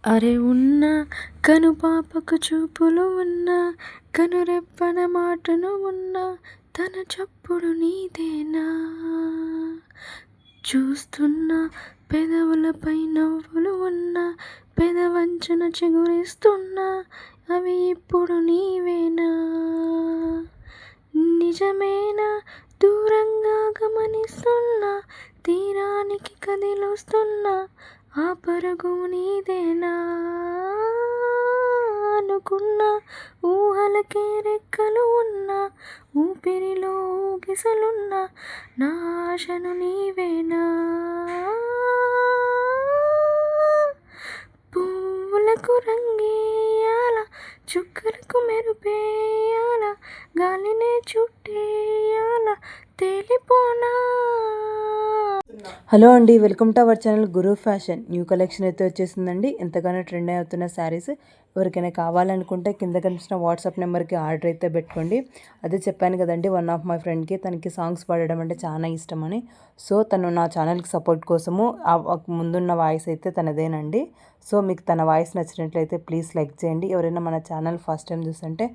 అరె ఉన్న కనుపాపకు చూపులు ఉన్న కనురెప్పన మాటను ఉన్న తన చప్పుడు నీదేనా చూస్తున్న పెదవులపై నవ్వులు ఉన్న పెదవంచున చిగురిస్తున్నా అవి ఇప్పుడు నీవేనా నిజమేనా దూరంగా గమనిస్తున్నా తీరానికి కదిలొస్తున్నా ఆ పరుగు నీదేనా అనుకున్న ఊహలకే రెక్కలు ఉన్నా ఊపిరిలో ఊగిసలున్నా నా ఆశను నీవేనా పువ్వులకు రంగేయాల చుక్కలకు మెరుపేయాల గాలినే చుట్టేయాల తేలిపోనా. హలో అండి, welcome to our channel Guru fashion. New collection అయితే వచ్చేసిందండి. ఎంతగానో ట్రెండ్ అవుతున్న శారీస్ ఎవరికైనా కావాలనుకుంటే కింద కనిపిస్తున్న వాట్సాప్ నెంబర్కి ఆర్డర్ అయితే పెట్టుకోండి. అదే చెప్పాను కదండి, వన్ ఆఫ్ మై ఫ్రెండ్కి తనకి సాంగ్స్ పాడడం అంటే చాలా ఇష్టమని. సో తను నా ఛానల్కి సపోర్ట్ కోసము ముందున్న వాయిస్ అయితే తనదేనండి. సో మీకు తన వాయిస్ నచ్చినట్లయితే ప్లీజ్ లైక్ చేయండి. ఎవరైనా మన ఛానల్ ఫస్ట్ టైం చూస్తుంటే